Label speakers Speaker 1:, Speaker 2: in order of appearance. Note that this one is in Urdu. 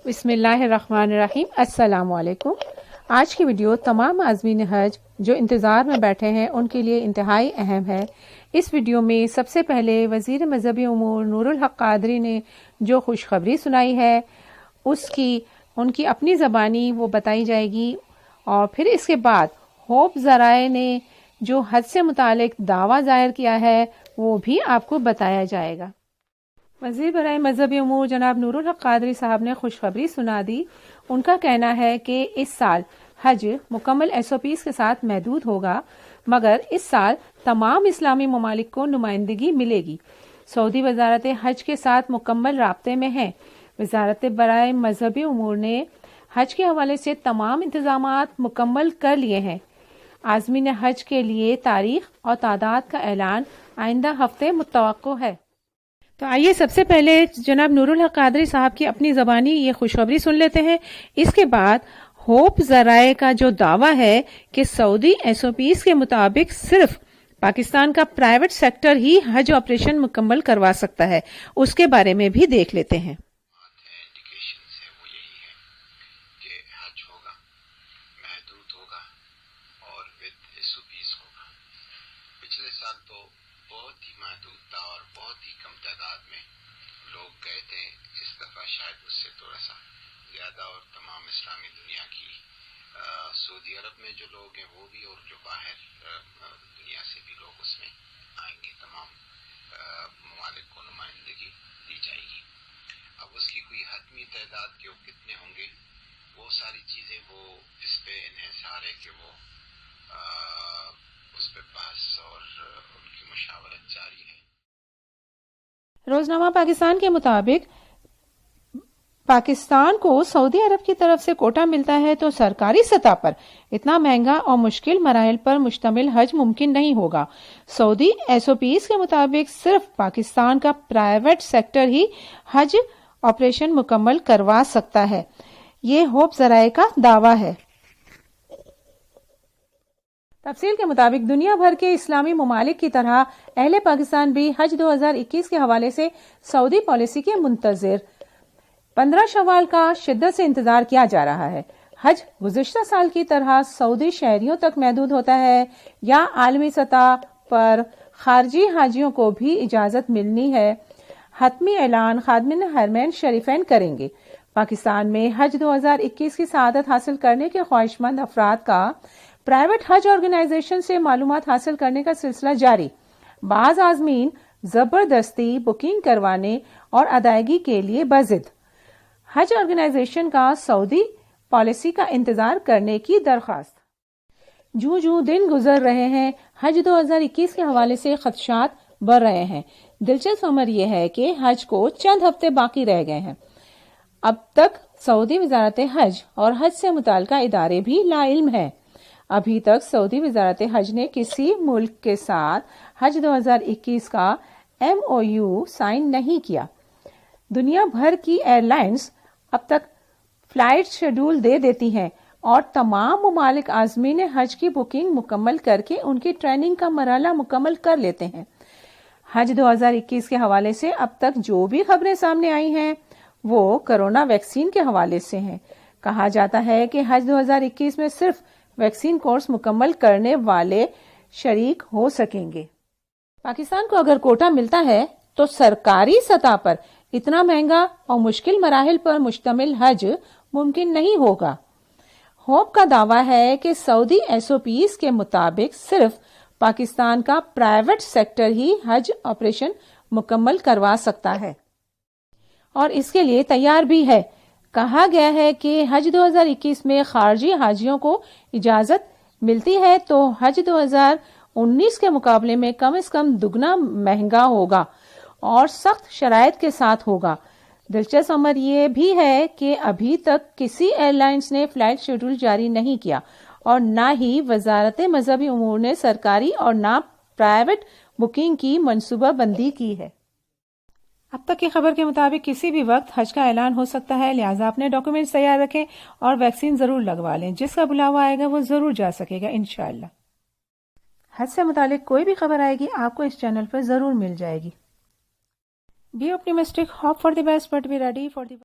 Speaker 1: بسم اللہ الرحمن الرحیم۔ السلام علیکم۔ آج کی ویڈیو تمام عازمین حج جو انتظار میں بیٹھے ہیں ان کے لیے انتہائی اہم ہے۔ اس ویڈیو میں سب سے پہلے وزیر مذہبی امور نور الحق قادری نے جو خوشخبری سنائی ہے ان کی اپنی زبانی وہ بتائی جائے گی، اور پھر اس کے بعد ہوپ ذرائع نے جو حج سے متعلق دعویٰ ظاہر کیا ہے وہ بھی آپ کو بتایا جائے گا۔ وزیر برائے مذہبی امور جناب نور الحق قادری صاحب نے خوشخبری سنا دی۔ ان کا کہنا ہے کہ اس سال حج مکمل SOPs کے ساتھ محدود ہوگا، مگر اس سال تمام اسلامی ممالک کو نمائندگی ملے گی۔ سعودی وزارت حج کے ساتھ مکمل رابطے میں ہے۔ وزارت برائے مذہبی امور نے حج کے حوالے سے تمام انتظامات مکمل کر لیے ہیں۔ عازمین حج کے لیے تاریخ اور تعداد کا اعلان آئندہ ہفتے متوقع ہے۔ تو آئیے سب سے پہلے جناب نور الحق قادری صاحب کی اپنی زبانی یہ خوشخبری سن لیتے ہیں۔ اس کے بعد ہوپ ذرائع کا جو دعویٰ ہے کہ سعودی SOPs کے مطابق صرف پاکستان کا پرائیویٹ سیکٹر ہی حج آپریشن مکمل کروا سکتا ہے، اس کے بارے میں بھی دیکھ لیتے ہیں۔
Speaker 2: پچھلے سال تو بہت ہی محدود تھا اور بہت ہی کم تعداد میں لوگ گئے تھے۔ اس دفعہ شاید اس سے تھوڑا سا زیادہ، اور تمام اسلامی دنیا کی سعودی عرب میں جو لوگ ہیں وہ بھی، اور جو باہر دنیا سے بھی لوگ اس میں آئیں گے۔ تمام ممالک کو نمائندگی دی جائے گی۔ اب اس کی کوئی حتمی تعداد کے کتنے ہوں گے، وہ ساری چیزیں وہ اس پہ انحصار ہے کہ وہ اس پہ بحث اور ان کی مشاورت جاری ہے۔
Speaker 1: روزنامہ پاکستان کے مطابق پاکستان کو سعودی عرب کی طرف سے کوٹا ملتا ہے تو سرکاری سطح پر اتنا مہنگا اور مشکل مراحل پر مشتمل حج ممکن نہیں ہوگا۔ سعودی SOPs کے مطابق صرف پاکستان کا پرائیویٹ سیکٹر ہی حج آپریشن مکمل کروا سکتا ہے، یہ ہوپ ذرائع کا دعویٰ ہے۔ تفصیل کے مطابق دنیا بھر کے اسلامی ممالک کی طرح اہل پاکستان بھی حج 2021 کے حوالے سے سعودی پالیسی کے منتظر 15 شوال کا شدت سے انتظار کیا جا رہا ہے۔ حج گزشتہ سال کی طرح سعودی شہریوں تک محدود ہوتا ہے یا عالمی سطح پر خارجی حاجیوں کو بھی اجازت ملنی ہے؟ حتمی اعلان خادمین حرمین شریفین کریں گے۔ پاکستان میں حج 2021 کی سعادت حاصل کرنے کے خواہش مند افراد کا پرائیویٹ حج آرگنائزیشن سے معلومات حاصل کرنے کا سلسلہ جاری۔ بعض عازمین زبردستی بکنگ کروانے اور ادائیگی کے لیے بضد حج آرگنائزیشن کا سعودی پالیسی کا انتظار کرنے کی درخواست۔ جوں دن گزر رہے ہیں حج 2021 کے حوالے سے خدشات بڑھ رہے ہیں۔ دلچسپ امر یہ ہے کہ حج کو چند ہفتے باقی رہ گئے ہیں۔ اب تک سعودی وزارت حج اور حج سے متعلقہ ادارے بھی لا علم ہیں۔ ابھی تک سعودی وزارت حج نے کسی ملک کے ساتھ حج 2021 کا MOU سائن نہیں کیا۔ دنیا بھر کی ایئر لائنز اب تک فلائٹ شیڈول دے دیتی ہیں اور تمام ممالک عازمین حج کی بکنگ مکمل کر کے ان کی ٹریننگ کا مرحلہ مکمل کر لیتے ہیں۔ حج 2021 کے حوالے سے اب تک جو بھی خبریں سامنے آئی ہیں وہ کرونا ویکسین کے حوالے سے ہیں۔ کہا جاتا ہے کہ حج 2021 میں صرف ویکسین کورس مکمل کرنے والے شریک ہو سکیں گے۔ پاکستان کو اگر کوٹا ملتا ہے تو سرکاری سطح پر اتنا مہنگا اور مشکل مراحل پر مشتمل حج ممکن نہیں ہوگا۔ ہوپ کا دعویٰ ہے کہ سعودی SOPs کے مطابق صرف پاکستان کا پرائیویٹ سیکٹر ہی حج آپریشن مکمل کروا سکتا ہے اور اس کے لیے تیار بھی ہے۔ کہا گیا ہے کہ حج 2021 میں خارجی حاجیوں کو اجازت ملتی ہے تو حج 2019 کے مقابلے میں کم از کم دگنا مہنگا ہوگا اور سخت شرائط کے ساتھ ہوگا۔ دلچسپ امر یہ بھی ہے کہ ابھی تک کسی ایئر لائنز نے فلائٹ شیڈول جاری نہیں کیا اور نہ ہی وزارت مذہبی امور نے سرکاری اور نہ پرائیویٹ بکنگ کی منصوبہ بندی کی ہے۔ اب تک کی خبر کے مطابق کسی بھی وقت حج کا اعلان ہو سکتا ہے، لہٰذا اپنے ڈاکومنٹس تیار رکھیں اور ویکسین ضرور لگوا لیں۔ جس کا بلاوا آئے گا وہ ضرور جا سکے گا انشاءاللہ۔ حج سے متعلق کوئی بھی خبر آئے گی آپ کو اس چینل پر ضرور مل جائے گی۔ Be optimistic, hope for the best, but be ready for the